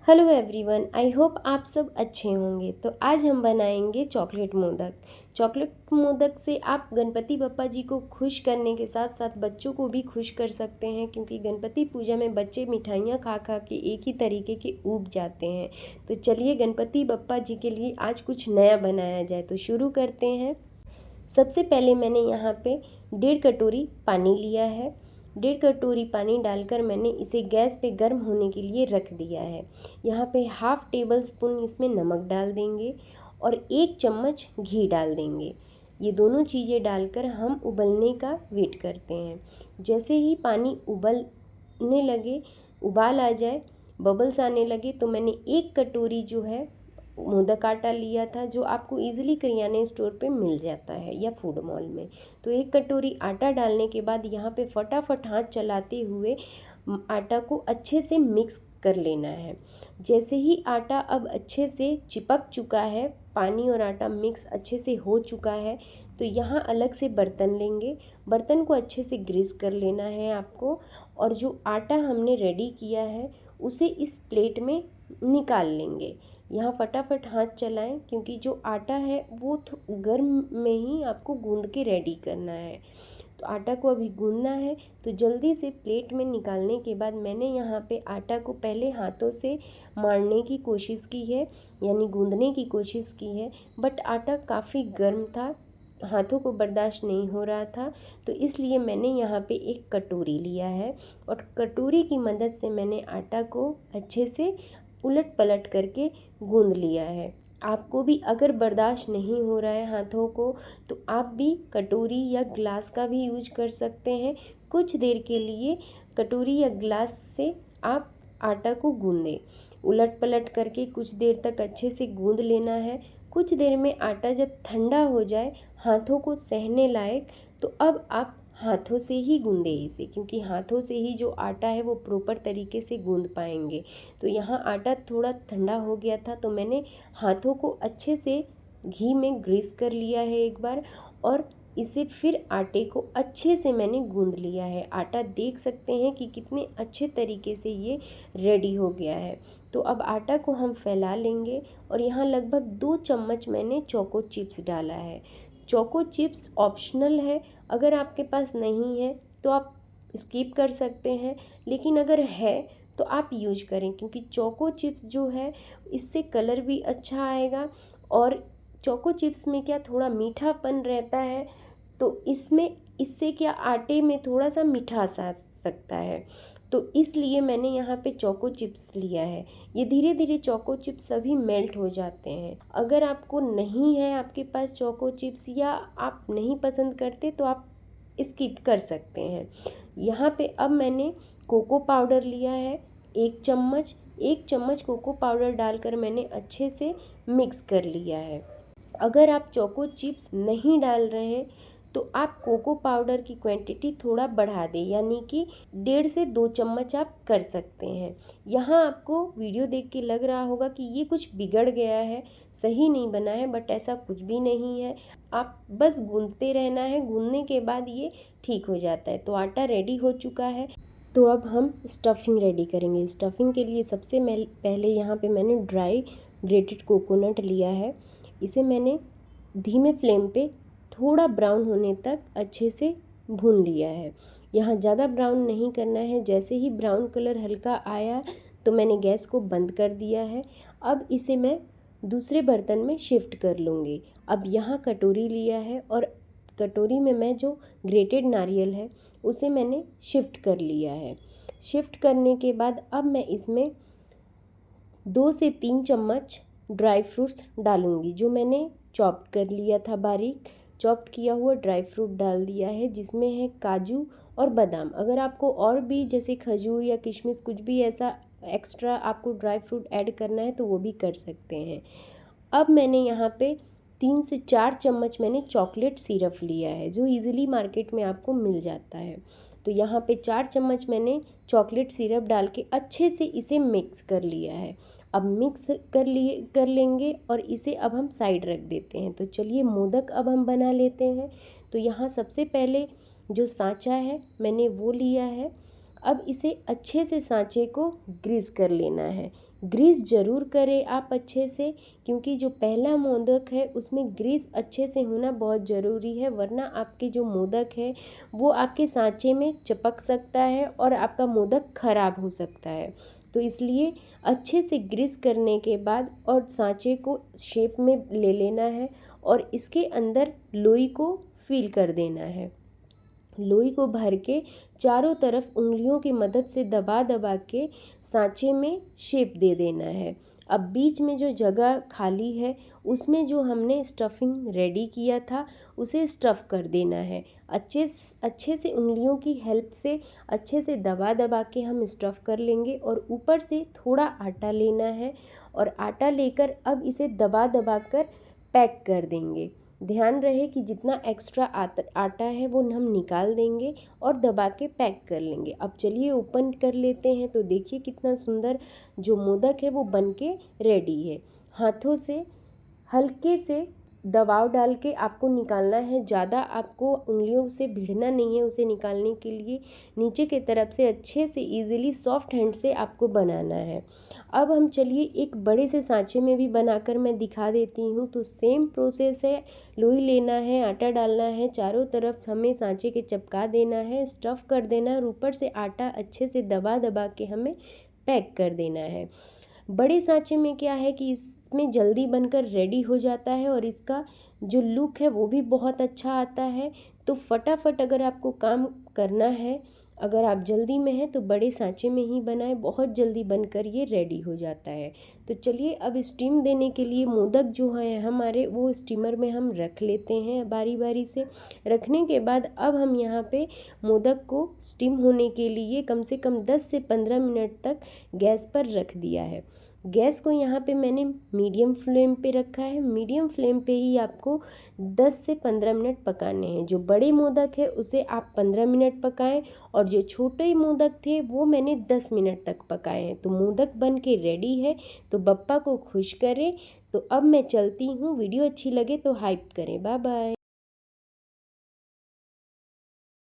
Hello everyone, I hope आप सब अच्छे होंगे। तो आज हम बनाएंगे चॉकलेट मोदक। चॉकलेट मोदक से आप गणपति बप्पा जी को खुश करने के साथ साथ बच्चों को भी खुश कर सकते हैं, क्योंकि गणपति पूजा में बच्चे मिठाइयाँ खा खा के एक ही तरीके के ऊब जाते हैं। तो चलिए गणपति बप्पा जी के लिए आज कुछ नया बनाया जाए। तो शुरू करते हैं। सबसे पहले मैंने यहाँ पे 1.5 कटोरी पानी लिया है। 1.5 कटोरी पानी डालकर मैंने इसे गैस पे गर्म होने के लिए रख दिया है। यहाँ पे 1/2 टेबल स्पून इसमें नमक डाल देंगे और 1 चम्मच घी डाल देंगे। ये दोनों चीज़ें डालकर हम उबलने का वेट करते हैं। जैसे ही पानी उबलने लगे, उबाल आ जाए, बबल्स आने लगे, तो मैंने 1 कटोरी जो है मोदक आटा लिया था, जो आपको इजीली करियाने स्टोर पे मिल जाता है या फूड मॉल में। तो 1 कटोरी आटा डालने के बाद यहाँ पे फटाफट हाथ चलाते हुए आटा को अच्छे से मिक्स कर लेना है। जैसे ही आटा अब अच्छे से चिपक चुका है, पानी और आटा मिक्स अच्छे से हो चुका है, तो यहाँ अलग से बर्तन लेंगे। बर्तन को अच्छे से ग्रीस कर लेना है आपको, और जो आटा हमने रेडी किया है उसे इस प्लेट में निकाल लेंगे। यहाँ फटाफट हाथ चलाएं, क्योंकि जो आटा है वो गर्म में ही आपको गूंद के रेडी करना है। तो आटा को अभी गूंदना है, तो जल्दी से प्लेट में निकालने के बाद मैंने यहाँ पे आटा को पहले हाथों से मारने की कोशिश की है, यानी गूंदने की कोशिश की है, बट आटा काफ़ी गर्म था, हाथों को बर्दाश्त नहीं हो रहा था। तो इसलिए मैंने यहाँ पे एक कटोरी लिया है, और कटोरी की मदद से मैंने आटा को अच्छे से उलट पलट करके गूंद लिया है। आपको भी अगर बर्दाश्त नहीं हो रहा है हाथों को, तो आप भी कटोरी या ग्लास का भी यूज कर सकते हैं। कुछ देर के लिए कटोरी या ग्लास से आप आटा को गूंदें। उलट पलट करके कुछ देर तक अच्छे से गूंद लेना है। कुछ देर में आटा जब ठंडा हो जाए, हाथों को सहने लायक, तो अब आप हाथों से ही गूंदे इसे, क्योंकि हाथों से ही जो आटा है वो प्रॉपर तरीके से गूंद पाएंगे। तो यहाँ आटा थोड़ा ठंडा हो गया था, तो मैंने हाथों को अच्छे से घी में ग्रीस कर लिया है एक बार, और इसे फिर आटे को अच्छे से मैंने गूंद लिया है। आटा देख सकते हैं कि कितने अच्छे तरीके से ये रेडी हो गया है। तो अब आटा को हम फैला लेंगे, और यहाँ लगभग 2 चम्मच मैंने चोको चिप्स डाला है। चोको चिप्स ऑप्शनल है, अगर आपके पास नहीं है तो आप स्किप कर सकते हैं, लेकिन अगर है तो आप यूज करें, क्योंकि चोको चिप्स जो है इससे कलर भी अच्छा आएगा, और चोको चिप्स में क्या थोड़ा मीठापन रहता है, तो इससे क्या आटे में थोड़ा सा मिठास आ सकता है। तो इसलिए मैंने यहाँ पे चोको चिप्स लिया है। ये धीरे धीरे चोको चिप्स सभी मेल्ट हो जाते हैं। अगर आपको नहीं है आपके पास चोको चिप्स, या आप नहीं पसंद करते, तो आप स्किप कर सकते हैं। यहाँ पे अब मैंने कोको पाउडर लिया है 1 चम्मच कोको पाउडर डालकर मैंने अच्छे से मिक्स कर लिया है। अगर आप चोको चिप्स नहीं डाल रहे हैं, तो आप कोको पाउडर की क्वांटिटी थोड़ा बढ़ा दें, यानी कि 1.5 से 2 चम्मच आप कर सकते हैं। यहाँ आपको वीडियो देख के लग रहा होगा कि ये कुछ बिगड़ गया है, सही नहीं बना है, बट ऐसा कुछ भी नहीं है। आप बस गूंदते रहना है, गूंदने के बाद ये ठीक हो जाता है। तो आटा रेडी हो चुका है। तो अब हम स्टफिंग रेडी करेंगे। स्टफिंग के लिए सबसे पहले यहाँ पे मैंने ड्राई ग्रेटेड कोकोनट लिया है। इसे मैंने धीमे फ्लेम पे थोड़ा ब्राउन होने तक अच्छे से भून लिया है। यहाँ ज़्यादा ब्राउन नहीं करना है। जैसे ही ब्राउन कलर हल्का आया, तो मैंने गैस को बंद कर दिया है। अब इसे मैं दूसरे बर्तन में शिफ्ट कर लूँगी। अब यहाँ कटोरी लिया है, और कटोरी में मैं जो ग्रेटेड नारियल है उसे मैंने शिफ्ट कर लिया है। शिफ्ट करने के बाद अब मैं इसमें 2 से 3 चम्मच ड्राई फ्रूट्स डालूंगी, जो मैंने चॉप कर लिया था। बारीक चॉप्ड किया हुआ ड्राई फ्रूट डाल दिया है, जिसमें है काजू और बादाम। अगर आपको और भी जैसे खजूर या किशमिश कुछ भी ऐसा एक्स्ट्रा आपको ड्राई फ्रूट ऐड करना है, तो वो भी कर सकते हैं। अब मैंने यहाँ पे 3 से 4 चम्मच मैंने चॉकलेट सिरप लिया है, जो इजीली मार्केट में आपको मिल जाता है। तो यहाँ पे 4 चम्मच मैंने चॉकलेट सिरप डाल के अच्छे से इसे मिक्स कर लिया है। अब मिक्स कर लेंगे, और इसे अब हम साइड रख देते हैं। तो चलिए मोदक अब हम बना लेते हैं। तो यहाँ सबसे पहले जो सांचा है मैंने वो लिया है। अब इसे अच्छे से सांचे को ग्रीस कर लेना है। ग्रीस ज़रूर करें आप अच्छे से, क्योंकि जो पहला मोदक है उसमें ग्रीस अच्छे से होना बहुत ज़रूरी है, वरना आपके जो मोदक है वो आपके सांचे में चिपक सकता है और आपका मोदक खराब हो सकता है। तो इसलिए अच्छे से ग्रीस करने के बाद और सांचे को शेप में ले लेना है और इसके अंदर लोई को फिल कर देना है। लोई को भर के चारों तरफ उंगलियों की मदद से दबा दबा के सांचे में शेप दे देना है। अब बीच में जो जगह खाली है उसमें जो हमने स्टफिंग रेडी किया था उसे स्टफ़ कर देना है। अच्छे से उंगलियों की हेल्प से अच्छे से दबा दबा के हम स्टफ़ कर लेंगे और ऊपर से थोड़ा आटा लेना है और आटा लेकर अब इसे दबा दबा कर पैक कर देंगे। ध्यान रहे कि जितना एक्स्ट्रा आटा है वो हम निकाल देंगे और दबा के पैक कर लेंगे। अब चलिए ओपन कर लेते हैं, तो देखिए कितना सुंदर जो मोदक है वो बन के रेडी है। हाथों से हल्के से दबाव डाल के आपको निकालना है, ज़्यादा आपको उंगलियों से भिड़ना नहीं है उसे निकालने के लिए। नीचे की तरफ से अच्छे से इजीली सॉफ्ट हैंड से आपको बनाना है। अब हम चलिए एक बड़े से सांचे में भी बनाकर मैं दिखा देती हूँ। तो सेम प्रोसेस है, लोई लेना है, आटा डालना है, चारों तरफ हमें सांचे के चिपका देना है, स्टफ़ कर देना है और ऊपर से आटा अच्छे से दबा दबा के हमें पैक कर देना है। बड़े सांचे में क्या है कि इसमें जल्दी बनकर रेडी हो जाता है और इसका जो लुक है वो भी बहुत अच्छा आता है। तो फटाफट अगर आपको काम करना है, अगर आप जल्दी में हैं तो बड़े सांचे में ही बनाएं, बहुत जल्दी बनकर ये रेडी हो जाता है। तो चलिए अब स्टीम देने के लिए मोदक जो है हमारे वो स्टीमर में हम रख लेते हैं बारी बारी से। रखने के बाद अब हम यहाँ पे मोदक को स्टीम होने के लिए कम से कम 10 से 15 मिनट तक गैस पर रख दिया है। गैस को यहाँ पे मैंने मीडियम फ्लेम पे रखा है। मीडियम फ्लेम पे ही आपको 10 से 15 मिनट पकाने हैं। जो बड़े मोदक है उसे आप 15 मिनट पकाएं और जो छोटे मोदक थे वो मैंने 10 मिनट तक पकाए हैं। तो मोदक बन के रेडी है, तो बप्पा को खुश करें। तो अब मैं चलती हूँ, वीडियो अच्छी लगे तो हाइप करें। Bye bye.